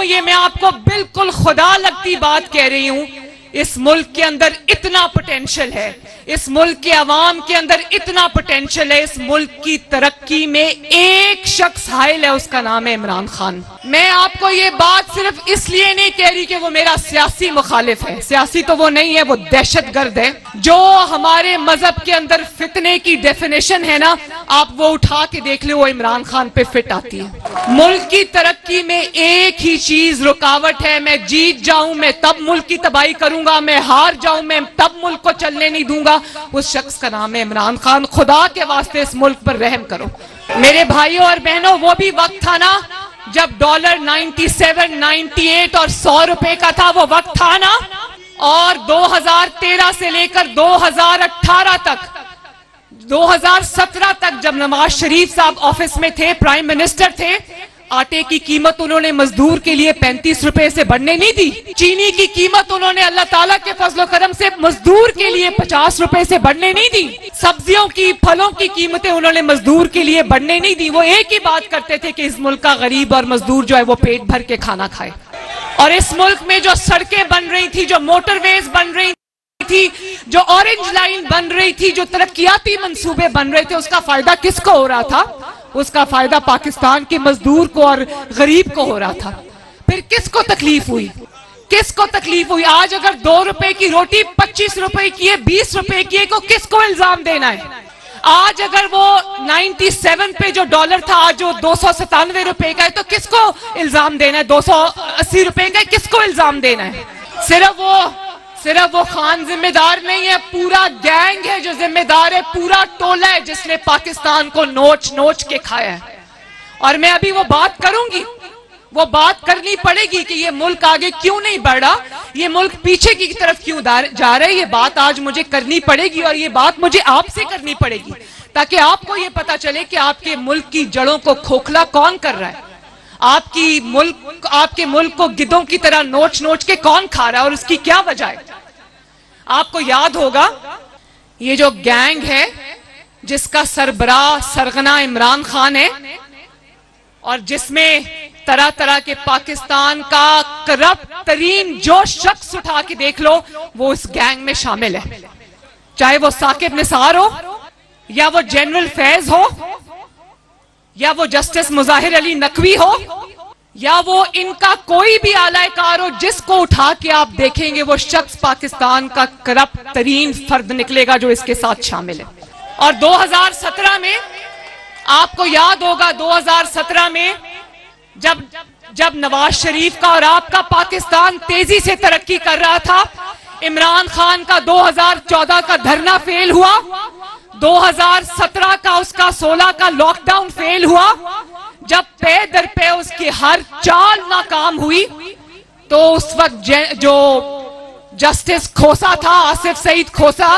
ये मैं आपको बिल्कुल खुदा लगती बात कह रही हूं, इस मुल्क के अंदर इतना पोटेंशियल है, इस मुल्क के अवाम के अंदर इतना पोटेंशियल है, इस मुल्क की तरक्की में एक शख्स हाइल है, उसका नाम है इमरान खान। मैं आपको ये बात सिर्फ इसलिए नहीं कह रही कि वो मेरा सियासी मुखालिफ है, सियासी तो वो नहीं है, वो दहशतगर्द है। जो हमारे मजहब के अंदर फितने की डेफिनेशन है ना, आप वो उठा के देख लो, वो इमरान खान पे फिट आती है। मुल्क की तरक्की में एक ही चीज रुकावट है, मैं जीत जाऊं मैं तब मुल्क की तबाही करूंगा, मैं हार जाऊं मैं तब मुल्क को चलने नहीं दूंगा। उस शख्स का नाम है इमरान खान। खुदा के वास्ते इस मुल्क पर रहम करो। मेरे भाइयों और बहनों, वो भी वक्त था ना जब डॉलर 97, 98 और 100 रुपए का था, वो वक्त था ना। और 2013 से लेकर 2018 तक, 2017 तक जब नवाज शरीफ साहब ऑफिस में थे, प्राइम मिनिस्टर थे, आटे की कीमत उन्होंने मजदूर के लिए 35 रुपए से बढ़ने नहीं दी। चीनी की कीमत उन्होंने अल्लाह ताला के फजलो करम से मजदूर के लिए 50 रुपए से बढ़ने नहीं दी। सब्जियों की, फलों की कीमतें उन्होंने मजदूर के लिए बढ़ने नहीं दी। वो एक ही बात करते थे कि इस मुल्क का गरीब और मजदूर जो है वो पेट भर के खाना खाए। और इस मुल्क में जो सड़कें बन रही थी, जो मोटरवेज बन रही थी, जो ऑरेंज लाइन बन रही थी, जो तरक्याती मंसूबे बन रहे थे, उसका फायदा किसको हो रहा था? उसका फायदा पाकिस्तान के मजदूर को और गरीब को हो रहा था। फिर किसको तकलीफ हुई? किसको तकलीफ हुई? आज अगर 2 रुपए की रोटी 25 रुपए की है, 20 रुपए की है, तो किसको इल्जाम देना है? आज अगर वो 97 पे जो डॉलर था, आज जो 297 रुपए का है, तो किसको इल्जाम देना है? 280 रुपए का है, किसको इल्जाम देना है? सिर्फ वो खान जिम्मेदार नहीं है, पूरा गैंग है जो जिम्मेदार है, पूरा टोला है जिसने पाकिस्तान को नोच नोच के खाया है। और मैं अभी वो बात करूंगी, वो बात करनी पड़ेगी कि ये मुल्क आगे क्यों नहीं बढ़ रहा, ये मुल्क पीछे की तरफ क्यों जा रहा है। ये बात आज मुझे करनी पड़ेगी और ये बात मुझे आपसे करनी पड़ेगी, ताकि आपको ये पता चले कि आपके मुल्क की जड़ों को खोखला कौन कर रहा है, आपके मुल्क को गिद्धों की तरह नोच नोच के कौन खा रहा है और उसकी क्या वजह है। आपको याद होगा ये जो गैंग है जिसका सरबराह सरगना इमरान खान है और जिसमें तरह तरह के पाकिस्तान का करप्ट तरीन जो शख्स उठा के देख लो वो इस गैंग में शामिल है, चाहे वो साकिब निसार हो या वो जनरल फैज हो या वो जस्टिस मुजाहिर अली नकवी हो या वो इनका कोई भी आलाकार हो। जिसको उठा के आप देखेंगे वो शख्स पाकिस्तान का करप्ट तरीन फर्द निकलेगा जो इसके साथ शामिल है। और 2017 में आपको याद होगा, 2017 में जब नवाज शरीफ का और आपका पाकिस्तान तेजी से तरक्की कर रहा था, इमरान खान का 2014 का धरना फेल हुआ, 2017 का उसका 16 का लॉकडाउन फेल हुआ, जब पे दर पे उसकी हर चाल नाकाम हुई, तो उस वक्त जो जस्टिस खोसा था, आसिफ सईद खोसा,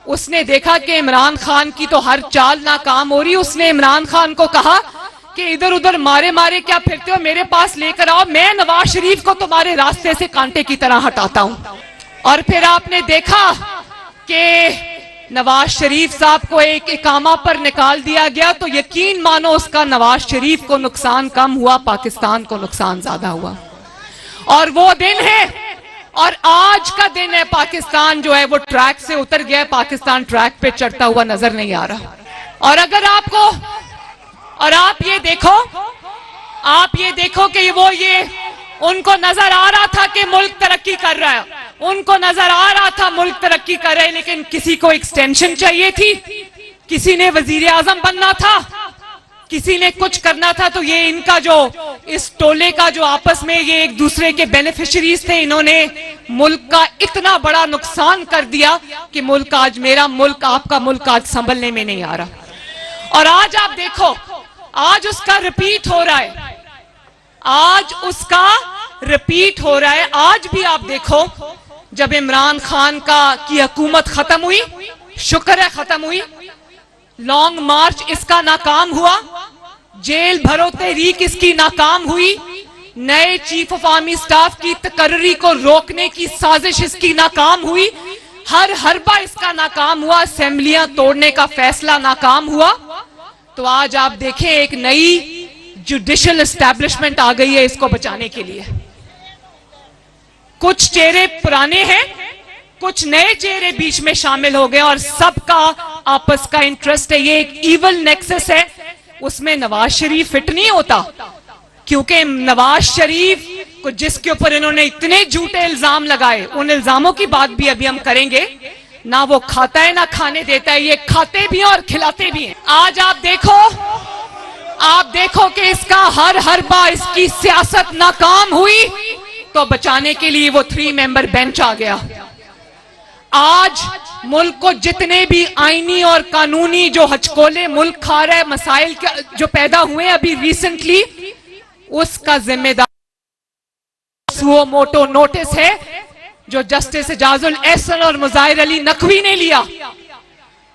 उसने देखा कि इमरान खान की तो हर चाल नाकाम हो रही। उसने इमरान खान को कहा कि इधर उधर मारे मारे क्या फिरते हो, मेरे पास लेकर आओ, मैं नवाज शरीफ को तुम्हारे रास्ते से कांटे की तरह हटाता हूं। और फिर आपने देखा कि नवाज शरीफ साहब को एक इकामा पर निकाल दिया गया, तो यकीन मानो उसका नवाज शरीफ को नुकसान कम हुआ, पाकिस्तान को नुकसान ज्यादा हुआ। और वो दिन है और आज का दिन है, पाकिस्तान जो है वो ट्रैक से उतर गया, पाकिस्तान ट्रैक पे चढ़ता हुआ नजर नहीं आ रहा। और अगर आपको और आप ये देखो कि वो ये उनको नजर आ रहा था कि मुल्क तरक्की कर रहा है, उनको नजर आ रहा था मुल्क तरक्की कर रहा है, लेकिन किसी को एक्सटेंशन चाहिए थी, किसी ने वजीर आजम बनना था, किसी ने कुछ करना था। तो ये इनका जो इस टोले का जो आपस में ये एक दूसरे के बेनिफिशरीज थे, इन्होंने मुल्क का इतना बड़ा नुकसान कर दिया कि मुल्क आज, मेरा मुल्क, आपका मुल्क आज संभलने में नहीं आ रहा। और आज आप देखो, आज उसका रिपीट हो रहा है, आज उसका रिपीट हो रहा है। आज भी आप देखो, जब इमरान खान की हुकूमत खत्म हुई, शुक्र है खत्म हुई, लॉन्ग मार्च इसका नाकाम हुआ, जेल भरो तहरीक इसकी नाकाम हुई, नए चीफ ऑफ आर्मी स्टाफ की तकर्री को रोकने की साजिश इसकी नाकाम हुई, हर हरबा इसका नाकाम हुआ, असेंबलियां तोड़ने का फैसला नाकाम हुआ। तो आज आप देखें एक नई जुडिशियल एस्टैब्लिशमेंट आ गई है इसको बचाने के लिए। कुछ चेहरे पुराने हैं, कुछ नए चेहरे बीच में शामिल हो गए और सबका आपस का इंटरेस्ट है। ये एक इवल नेक्सस है, उसमें नवाज शरीफ फिट नहीं होता, क्योंकि नवाज शरीफ को जिसके ऊपर इन्होंने इतने झूठे इल्जाम लगाए, उन इल्जामों की बात भी अभी हम करेंगे, ना वो खाता है ना खाने देता है, ये खाते भी हैं और खिलाते भी हैं। आज आप देखो कि इसका हर हरबा, इसकी सियासत नाकाम हुई तो बचाने के लिए वो 3 मेंबर बेंच आ गया। आज मुल्क को जितने भी आईनी और कानूनी जो हचकोले मुल्क खा रहा है, मसाइल जो पैदा हुए अभी रिसेंटली, उसका जिम्मेदार सुओ मोटो नोटिस है जो जस्टिस एजाजुल एहसन और मुजाहिर अली नकवी ने लिया।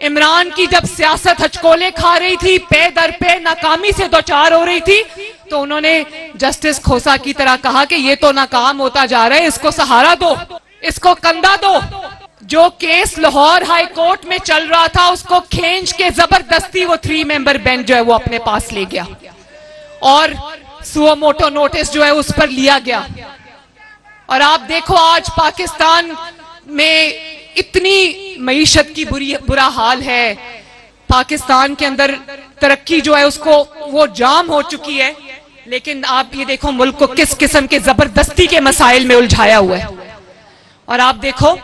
इमरान की जब सियासत हचकोले खा रही थी, पे दर पे नाकामी से दो चार हो रही थी, तो उन्होंने जस्टिस खोसा की तरह कहा कि ये तो नाकाम होता जा रहा है, इसको सहारा दो, इसको कंधा दो। जो केस लाहौर हाई कोर्ट में चल रहा था उसको खींच के जबरदस्ती वो 3 मेंबर बेंच जो है वो अपने पास ले गया और सुओ मोटो नोटिस जो है उस पर लिया गया। और आप देखो आज पाकिस्तान में इतनी मईशत की बुरा हाल है, पाकिस्तान के अंदर तरक्की जो है उसको वो जाम हो चुकी है, लेकिन आप ये देखो मुल्क को किस किस्म के जबरदस्ती के मसाइल में उलझाया हुआ है। और आप देखो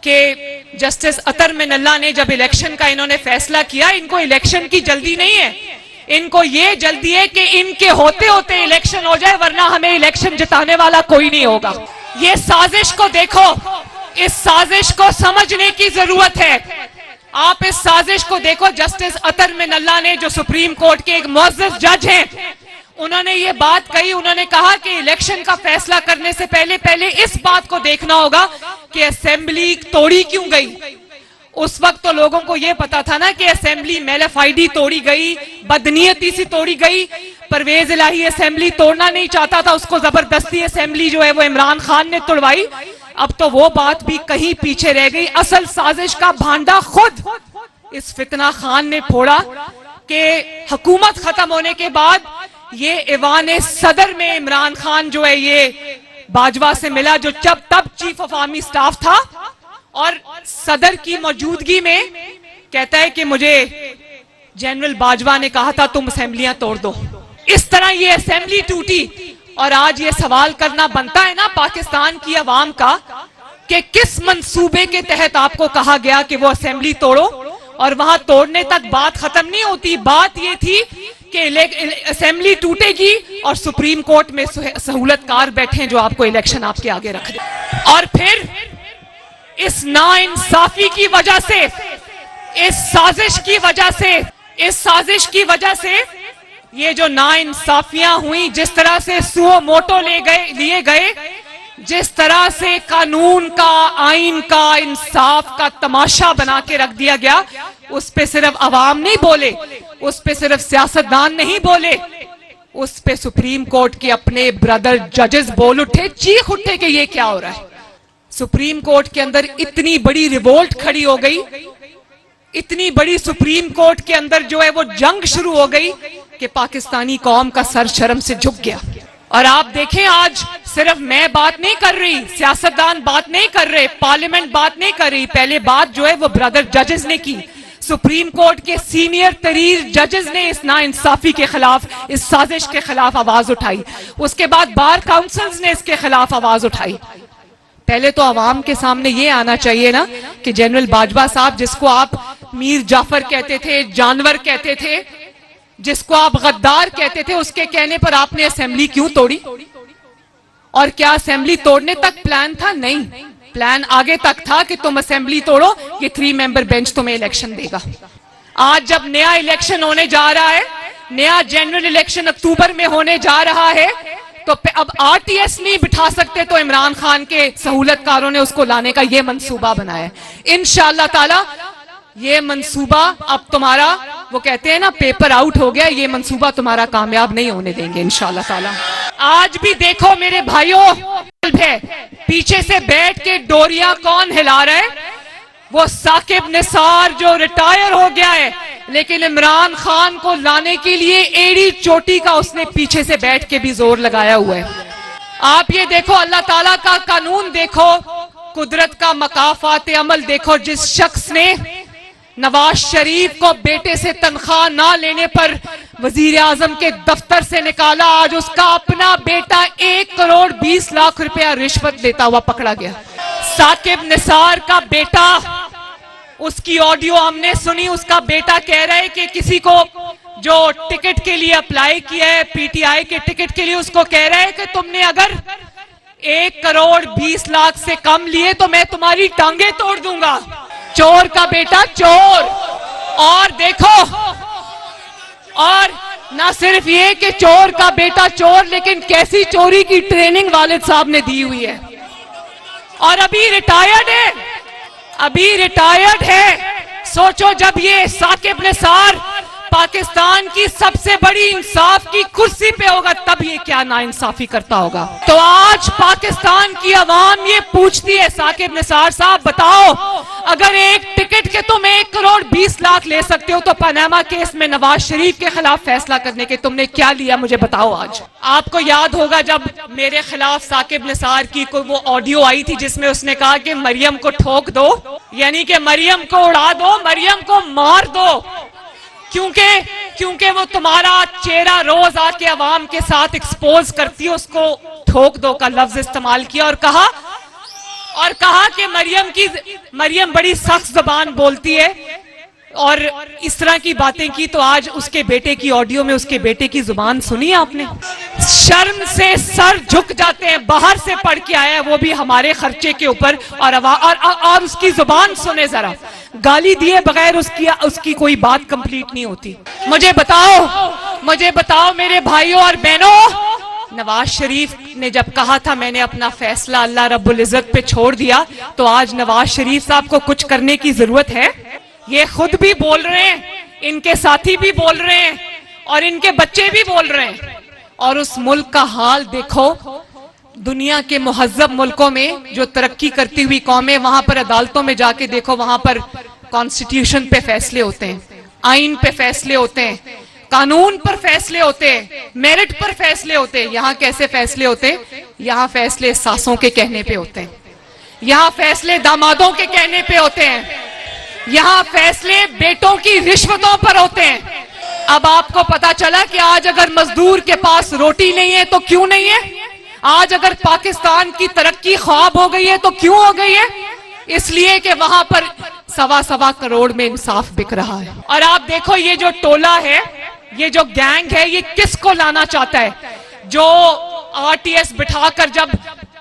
कि जस्टिस अतर मिनल्ला ने जब इलेक्शन का इन्होंने फैसला किया, इनको इलेक्शन की जल्दी नहीं है, इनको ये जल्दी है कि इनके होते होते इलेक्शन हो जाए, वरना हमें इलेक्शन जिताने वाला कोई नहीं होगा। ये साजिश को देखो, इस साजिश को समझने की जरूरत है। आप इस साजिश को देखो। जस्टिस अतर मिनल्ला ने, जो सुप्रीम कोर्ट के एक मुअज़्ज़ज़ जज हैं, उन्होंने ये बात कही, उन्होंने कहा कि इलेक्शन का फैसला करने से पहले इस बात को देखना होगा कि असेंबली तोड़ी क्यों गई। उस वक्त तो लोगों को यह पता था ना कि असेंबली मेलाफाइडी तोड़ी गई, बदनीयती से तोड़ी गई। परवेज इलाही असेंबली तोड़ना नहीं चाहता था, उसको जबरदस्ती असेंबली जो है वो इमरान खान ने तोड़वाई। अब तो वो बात भी कहीं पीछे रह गई। असल साजिश का भांडा खुद इस फितना खान ने फोड़ा कि हुकूमत खत्म होने के बाद ये ऐवान सदर में इमरान खान जो है ये बाजवा से मिला, जो तब चीफ ऑफ आर्मी स्टाफ था, और सदर की मौजूदगी में कहता है कि मुझे जनरल बाजवा ने कहा था तुम असेंबलियां तोड़ दो। इस तरह ये असेंबली टूटी। और आज ये सवाल करना बनता है ना पाकिस्तान की अवाम का कि किस मंसूबे के तहत आपको कहा गया कि वो असेंबली तोड़ो, और वहां तोड़ने तक बात खत्म नहीं होती। बात ये थी कि असेंबली टूटेगी और सुप्रीम कोर्ट में सहूलतकार बैठे जो आपको इलेक्शन आपके आगे रख दे। और फिर इस नाइंसाफी की वजह से, इस साजिश की वजह से ये जो नाइंसाफियां हुई, जिस तरह से सुओ मोटो लिए गए, जिस तरह से कानून का, आइन का, इंसाफ का तमाशा बना के रख दिया गया, उस पे सिर्फ अवाम नहीं बोले, उस पे सिर्फ सियासतदान नहीं बोले, उस पे सुप्रीम कोर्ट के अपने ब्रदर जजेस बोल उठे, चीख उठे कि ये क्या हो रहा है। सुप्रीम कोर्ट के अंदर इतनी बड़ी रिवोल्ट खड़ी हो गई, इतनी बड़ी सुप्रीम कोर्ट के अंदर जो है वो जंग शुरू हो गई कि पाकिस्तानी कौम का सर शर्म से झुक गया। और आप देखें आज सिर्फ मैं बात नहीं कर रही, सियासतदान बात नहीं कर रहे, पार्लियामेंट बात नहीं कर रही, पहले बात जो है वो ब्रदर जजेस ने की। सुप्रीम कोर्ट के सीनियर तरीन जजेस ने इस नाइंसाफी के खिलाफ, इस साजिश के खिलाफ आवाज उठाई। उसके बाद बार काउंसिल्स ने इसके खिलाफ आवाज उठाई। पहले तो अवाम के सामने ये आना चाहिए ना कि जनरल बाजवा साहब, जिसको आप मीर जाफर कहते थे, जानवर कहते थे, जिसको आप गद्दार कहते थे, उसके कहने पर आपने असेंबली क्यों तोड़ी? और क्या असेंबली तोड़ने तक प्लान था? नहीं, प्लान आगे तक था कि तुम असेंबली तोड़ो, ये 3 मेंबर बेंच तुम्हें इलेक्शन देगा। आज जब नया इलेक्शन होने जा रहा है, नया जनरल इलेक्शन अक्टूबर में होने जा रहा है, तो अब आरटीएस नहीं बिठा सकते, तो इमरान खान के सहूलतकारों ने उसको लाने का ये मंसूबा बनाया। इंशाअल्लाह ताला ये मंसूबा अब तुम्हारा, वो कहते हैं ना पेपर आउट हो गया, ये मंसूबा तुम्हारा कामयाब नहीं होने देंगे इंशाअल्लाह ताला। आज भी देखो मेरे भाइयों, पीछे से बैठ के डोरियां कौन हिला रहा है? वो साकिब निसार जो रिटायर हो गया है, लेकिन इमरान खान को लाने के लिए एड़ी चोटी का उसने पीछे से बैठ के भी जोर लगाया हुआ है। आप ये देखो, अल्लाह ताला का कानून देखो, कुदरत का मकाफात अमल देखो। जिस शख्स ने नवाज शरीफ को बेटे से तनख्वाह ना लेने पर वजीर आजम के दफ्तर से निकाला, आज उसका अपना बेटा 1 करोड़ 20 लाख रुपया रिश्वत लेता हुआ पकड़ा गया। साकिब निसार का बेटा, उसकी ऑडियो हमने सुनी, उसका बेटा कह रहा है कि किसी को जो टिकट के लिए अप्लाई किया है, पीटीआई के टिकट के लिए, उसको कह रहा है कि तुमने अगर 1 करोड़ 20 लाख से कम लिए तो मैं तुम्हारी टांगे तोड़ दूंगा। चोर का बेटा चोर। और देखो, और ना सिर्फ ये कि चोर का बेटा चोर, लेकिन कैसी चोरी की ट्रेनिंग वालिद साहब ने दी हुई है। और अभी रिटायर्ड है, अभी रिटायर्ड है। सोचो, जब ये साकिब निसार पाकिस्तान की सबसे बड़ी इंसाफ की कुर्सी पे होगा, तब ये क्या नाइंसाफी करता होगा। तो आज पाकिस्तान की आवाम ये पूछती है, साकिब निसार साहब बताओ, अगर एक टिकट के तुम 1 करोड़ 20 लाख ले सकते हो, तो पनामा केस में नवाज शरीफ के खिलाफ फैसला करने के तुमने क्या लिया, मुझे बताओ। आज आपको याद होगा जब मेरे खिलाफ साकिब निसार की कोई वो ऑडियो आई थी जिसमें उसने कहा कि मरियम को ठोक दो, यानी कि मरियम को उड़ा दो, मरियम को मार दो, क्योंकि वो तुम्हारा चेहरा रोज आके अवाम के साथ एक्सपोज करती है, उसको ठोक दो का लफ्ज इस्तेमाल किया और कहा कि मरियम बड़ी सख्त जुबान बोलती है और इस तरह की बातें की। तो आज उसके बेटे की ऑडियो में उसके बेटे की जुबान सुनी आपने? शर्म से सर झुक जाते हैं। बाहर से पढ़ के आया है, वो भी हमारे खर्चे के ऊपर, और उसकी जुबान सुने जरा। गाली दिए बगैर उसकी कोई बात कंप्लीट नहीं होती। मुझे बताओ मेरे भाइयों और बहनों, नवाज शरीफ ने जब कहा था मैंने अपना फैसला अल्लाह रब्बुल इज्जत पे छोड़ दिया, तो आज नवाज शरीफ साहब को कुछ करने की जरूरत है? ये खुद भी बोल रहे हैं, इनके साथी भी बोल रहे हैं और इनके बच्चे भी बोल रहे हैं। और उस मुल्क का हाल देखो, दुनिया के मुहज्जब मुल्कों में जो तरक्की करती हुई कौमें, वहां पर अदालतों में जाके देखो, वहां पर कॉन्स्टिट्यूशन पे फैसले होते हैं, आइन पे फैसले होते हैं, कानून पर फैसले होते हैं, मेरिट पर फैसले होते हैं। यहाँ कैसे फैसले होते हैं? यहाँ फैसले सासों के कहने पे होते हैं, यहाँ फैसले दामादों के कहने पे होते हैं, यहाँ फैसले बेटों की रिश्वतों पर होते हैं। अब आपको पता चला कि आज अगर मजदूर के पास रोटी नहीं है तो क्यों नहीं है? आज अगर पाकिस्तान की तरक्की ख्वाब हो गई है तो क्यों हो गई है? इसलिए कि वहां पर 1.25 करोड़ में इंसाफ बिक रहा है। और आप देखो, ये जो टोला है, ये जो गैंग है, ये किसको लाना चाहता है? जो आरटीएस बिठाकर जब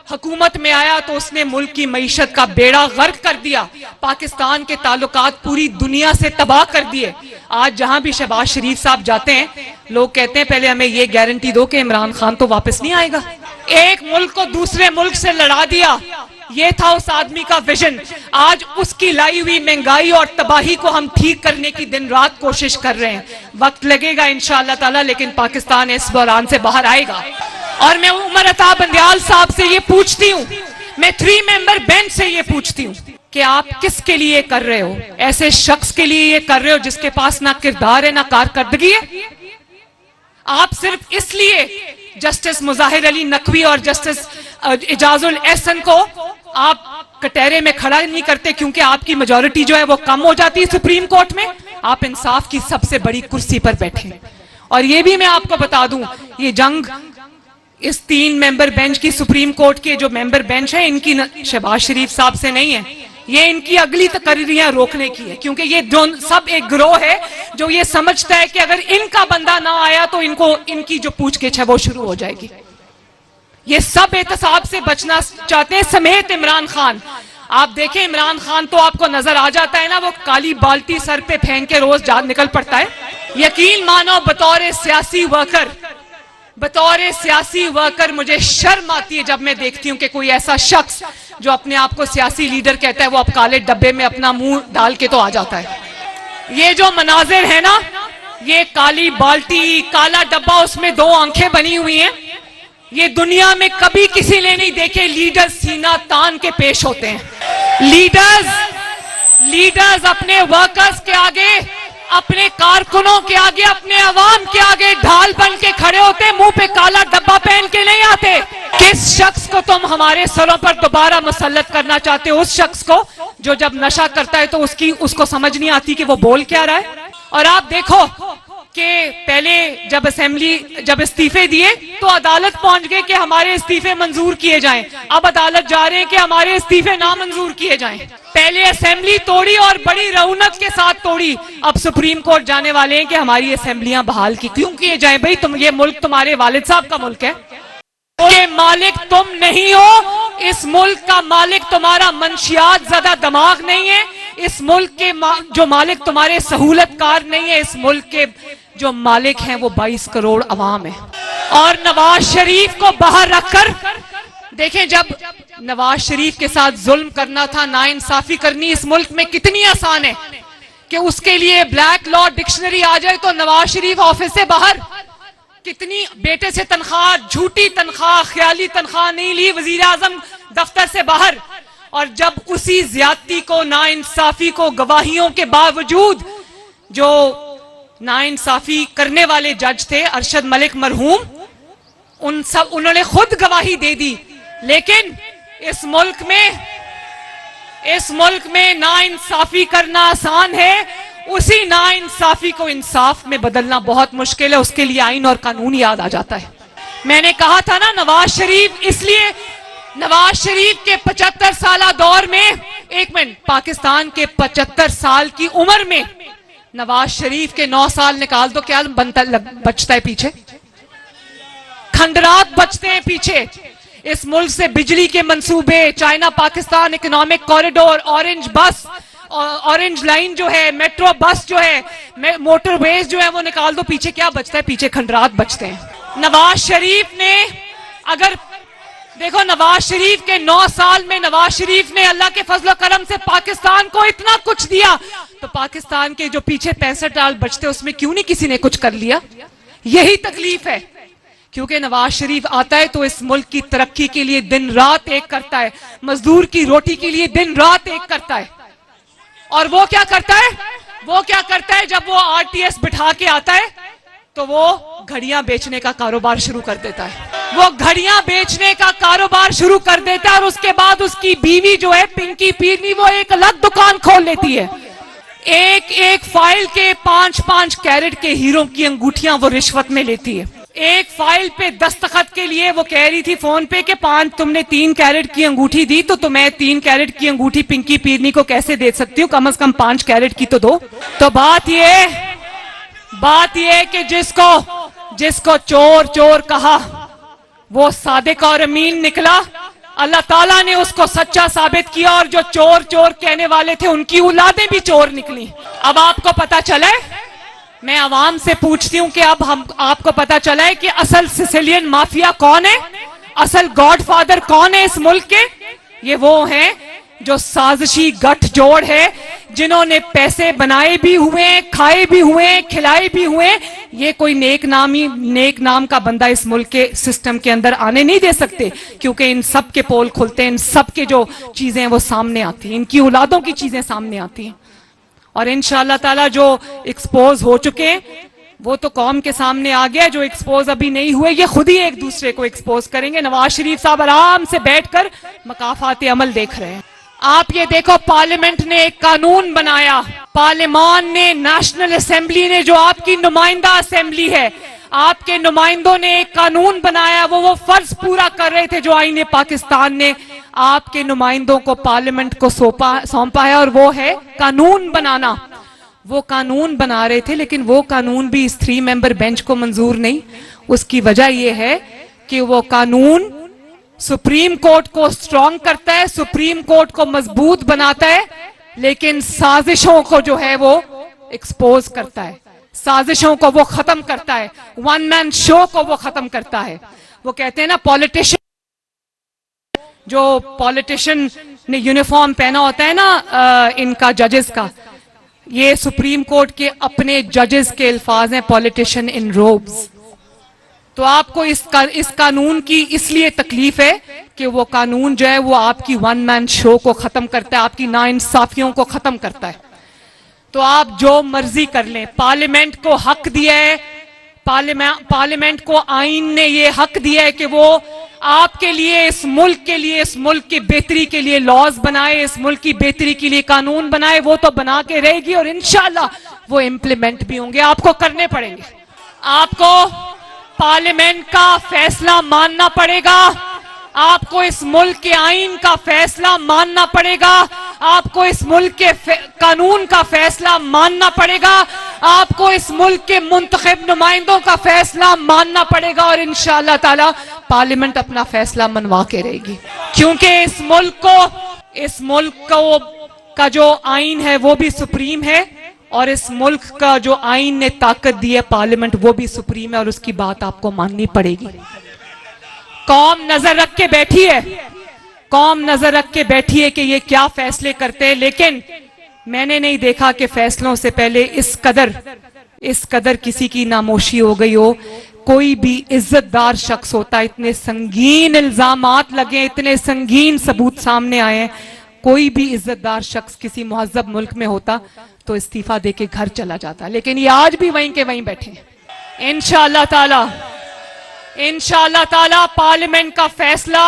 हुकूमत में आया तो उसने मुल्क की मईशत का बेड़ा गर्क कर दिया, पाकिस्तान के ताल्लुकात पूरी दुनिया से तबाह कर दिए। आज जहां भी शहबाज शरीफ साहब जाते हैं, लोग कहते हैं पहले हमें ये गारंटी दो कि इमरान खान तो वापस नहीं आएगा। एक मुल्क को दूसरे मुल्क से लड़ा दिया, ये था उस आदमी का विजन। आज उसकी लाई हुई महंगाई और तबाही को हम ठीक करने की दिन रात कोशिश कर रहे हैं। वक्त लगेगा इंशाअल्लाह ताला, लेकिन पाकिस्तान इस बहरान से बाहर आएगा। और मैं उमर अता बंदयाल साहब से ये पूछती हूँ, मैं 3 मेंबर बेंच से ये पूछती हूँ कि आप किसके लिए कर रहे हो? ऐसे शख्स के लिए ये कर रहे हो जिसके पास ना किरदार है ना कारकर्दगी है? आप सिर्फ इसलिए जस्टिस मुजाहिर अली नकवी और जस्टिस इजाजुल एहसन को आप कटहरे में खड़ा नहीं करते क्योंकि आपकी मेजॉरिटी जो है वो कम हो जाती है सुप्रीम कोर्ट में। आप इंसाफ की सबसे बड़ी कुर्सी पर बैठे। और ये भी मैं आपको बता दूं, ये जंग इस 3 मेंबर बेंच की, सुप्रीम कोर्ट के जो मेंबर बेंच है, इनकी शहबाज शरीफ साहब से नहीं है, ये इनकी अगली तकरीरियां रोकने की है। क्योंकि ये जो सब एक गिरोह है जो ये समझता है कि अगर इनका बंदा ना आया तो इनकी जो पूछगिछ है वो शुरू हो जाएगी। ये सब एहतसाब से बचना चाहते हैं, समेत इमरान खान। आप देखें, इमरान खान तो आपको नजर आ जाता है ना, वो काली बाल्टी सर पे फेंक के रोज जान निकल पड़ता है। यकीन मानो, बतौर सियासी वर्कर मुझे शर्म आती है जब मैं देखती हूँ कि कोई ऐसा शख्स जो अपने आप को सियासी लीडर कहता है, वो अब काले डब्बे में अपना मुंह डाल के तो आ जाता है। ये जो मनाजिर है ना, ये काली बाल्टी, काला डब्बा, उसमें 2 आंखें बनी हुई हैं, ये दुनिया में कभी किसी ने नहीं देखे। लीडर्स सीना तान के पेश होते हैं। लीडर्स अपने वर्कर्स के आगे अपने कारकुनों के आगे, अपने अवाम के आगे ढाल बन के खड़े होते, मुंह पे काला डब्बा पहन के नहीं आते। किस शख्स को तुम हमारे सरों पर दोबारा मुसल्लत करना चाहते हो? उस शख्स को जो जब नशा करता है तो उसको समझ नहीं आती कि वो बोल क्या रहा है। और आप देखो कि पहले जब इस्तीफे दिए तो अदालत पहुंच गए कि हमारे इस्तीफे मंजूर किए जाएं। अब अदालत जा रहे हैं कि हमारे इस्तीफे ना मंजूर किए जाएं। पहले असेंबली तोड़ी और बड़ी रौनक के साथ तोड़ी, अब सुप्रीम कोर्ट जाने वाले हैं कि हमारी असेंबलियां बहाल की क्यों किए जाएं? भाई ये मुल्क तुम्हारे वालिद साहब का मुल्क है, ये मालिक तुम नहीं हो। इस मुल्क का मालिक तुम्हारा मंशियात ज्यादा दिमाग नहीं है। इस मुल्क के जो मालिक तुम्हारे सहूलतकार नहीं है। इस मुल्क के जो मालिक हैं वो 22 करोड़ अवाम है। और नवाज शरीफ को बाहर रखकर देखें, जब नवाज शरीफ के साथ जुल्म करना था, नाइंसाफी करनी इस मुल्क में कितनी आसान है कि उसके लिए ब्लैक लॉ डिक्शनरी आ जाए तो नवाज शरीफ ऑफिस से बाहर। कितनी बेटे से तनख्वाह, झूठी तनख्वाह, ख्याली तनख्वाह नहीं ली, वजीर आजम दफ्तर से बाहर। और जब उसी ज्यादती को, नाइंसाफी को गवाहियों के बावजूद, जो नाइंसाफी करने वाले जज थे अरशद मलिक मरहूम, उन्होंने खुद गवाही दे दी। लेकिन इस मुल्क में नाइंसाफी करना आसान है, उसी नाइंसाफी को इंसाफ में बदलना बहुत मुश्किल है। उसके लिए आइन और कानून याद आ जाता है। मैंने कहा था ना, नवाज शरीफ के 75 साल दौर में, एक मिनट, पाकिस्तान के 75 साल की उम्र में नवाज शरीफ के 9 साल निकाल दो, क्या बचता है पीछे? खंडरात बचते हैं पीछे। इस मुल्क से बिजली के मंसूबे, China Pakistan economic corridor, orange line जो है, मेट्रो बस जो है, मोटरवेज जो है, वो निकाल दो, पीछे क्या बचता है? पीछे खंडरात बचते हैं। नवाज शरीफ ने, अगर देखो, नवाज शरीफ के 9 साल में नवाज शरीफ ने अल्लाह के फजल करम से पाकिस्तान को इतना कुछ दिया, तो पाकिस्तान के जो पीछे 65 साल बचते उसमें क्यों नहीं किसी ने कुछ कर लिया? यही तकलीफ है, क्योंकि नवाज शरीफ आता है तो इस मुल्क की तरक्की के लिए दिन रात एक करता है, मजदूर की रोटी के लिए दिन रात एक करता है। और वो क्या करता है? जब वो आरटीएस बिठा के आता है तो वो घड़ियां बेचने का कारोबार शुरू कर देता है। और उसके बाद उसकी बीवी जो है पिंकी पीरनी, वो एक अलग दुकान खोल लेती है। एक फाइल के 5-5 कैरेट के हीरो की अंगूठियां वो रिश्वत में लेती है। एक फाइल पे दस्तखत के लिए वो कह रही थी फोन पे कि तुमने 3 कैरेट की अंगूठी दी, तो तुम्हें 3 कैरेट की अंगूठी पिंकी पीरनी को कैसे दे सकती हूँ? कम से कम 5 कैरेट की तो दो। तो बात ये कि जिसको चोर चोर कहा वो सादिक और अमीन निकला। अल्लाह ताला ने उसको सच्चा साबित किया, और जो चोर चोर कहने वाले थे उनकी औलादें भी चोर निकली। अब आपको पता चला है, मैं आवाम से पूछती हूं कि अब आपको पता चला है कि असल सिसिलियन माफिया कौन है, असल गॉडफादर कौन है इस मुल्क के? ये वो हैं जो साजिशी गठजोड़ है, जिन्होंने पैसे बनाए भी हुए, खाए भी हुए, खिलाए भी हुए। ये कोई नेक नाम का बंदा इस मुल्क के सिस्टम के अंदर आने नहीं दे सकते, क्योंकि इन सब के पोल खुलते हैं, इन सब के जो चीजें वो सामने आती हैं, इनकी औलादों की चीजें सामने आती हैं। और इंशाअल्लाह ताला जो एक्सपोज हो चुके हैं वो तो कौम के सामने आ गया, जो एक्सपोज अभी नहीं हुए ये खुद ही एक दूसरे को एक्सपोज करेंगे। नवाज शरीफ साहब आराम से बैठकर मकाफात अमल देख रहे हैं। आप ये देखो, पार्लियामेंट ने एक कानून बनाया, पार्लियामान ने, नेशनल असेंबली ने, जो आपकी नुमाइंदा असेंबली है, आपके नुमाइंदों ने एक कानून बनाया। वो फर्ज पूरा कर रहे थे जो आईने पाकिस्तान ने आपके नुमाइंदों को पार्लियामेंट को सौंपा है, और वो है कानून बनाना। वो कानून बना रहे थे, लेकिन वो कानून भी इस 3 मेंबर बेंच को मंजूर नहीं। उसकी वजह यह है कि वो कानून सुप्रीम कोर्ट को स्ट्रॉन्ग करता है, सुप्रीम कोर्ट को मजबूत बनाता है, लेकिन साजिशों को जो है वो एक्सपोज करता है, साजिशों को वो खत्म करता है, वन मैन शो को वो खत्म करता है। वो कहते हैं ना, पॉलिटिशियन ने यूनिफॉर्म पहना होता है ना इनका, जजेस का, ये सुप्रीम कोर्ट के अपने जजेस के अल्फाज हैं, पॉलिटिशियन इन रोब्स। तो आपको इस कानून की इसलिए तकलीफ है कि वो कानून जो है वो आपकी वन मैन शो को खत्म करता है, आपकी नाइंसाफियों को खत्म करता है। तो आप जो मर्जी कर लें। पार्लियामेंट को हक दिया है, पार्लियामेंट को आईन ने ये हक दिया है कि वो आपके लिए, इस मुल्क के लिए, इस मुल्क की बेहतरी के लिए लॉज बनाए, इस मुल्क की बेहतरी के लिए कानून बनाए। वो तो बना के रहेगी और इंशाल्लाह वो इम्प्लीमेंट भी होंगे। आपको करने पड़ेंगे, आपको पार्लियामेंट का फैसला मानना पड़ेगा, आपको इस मुल्क के आईन का फैसला मानना पड़ेगा, आपको इस मुल्क के कानून का फैसला मानना पड़ेगा, आपको इस मुल्क के मुंतखब नुमाइंदों का फैसला मानना पड़ेगा और इंशाअल्लाह ताला पार्लियामेंट अपना फैसला मनवा के रहेगी। क्योंकि इस मुल्क को का जो आईन है वो भी सुप्रीम है और इस मुल्क का जो आईन ने ताकत दी है पार्लियामेंट, वो भी सुप्रीम है और उसकी बात आपको माननी पड़ेगी। कौम नजर रख के बैठी है, कौम नजर रख के बैठी है कि ये क्या फैसले करते हैं, लेकिन मैंने नहीं देखा कि फैसलों से पहले इस कदर किसी की नामोशी हो गई हो। कोई भी इज्जतदार शख्स होता, इतने संगीन इल्जामात लगे, इतने संगीन सबूत सामने आए हैं, कोई भी इज्जतदार शख्स किसी मुहज्जब मुल्क में होता तो इस्तीफा देके घर चला जाता, लेकिन ये आज भी वहीं के वहीं बैठे हैं। इंशाअल्लाह ताला पार्लियामेंट का फैसला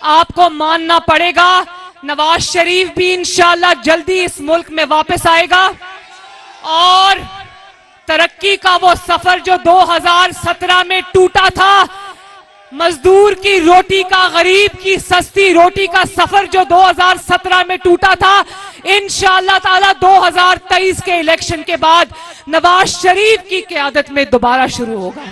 आपको मानना पड़ेगा। नवाज शरीफ भी इंशाअल्लाह जल्दी इस मुल्क में वापस आएगा और तरक्की का वो सफर जो 2017 में टूटा था, मजदूर की रोटी का, गरीब की सस्ती रोटी का सफर जो 2017 में टूटा था, इंशाअल्लाह ताला 2023 के इलेक्शन के बाद नवाज शरीफ की क़यादत में दोबारा शुरू होगा।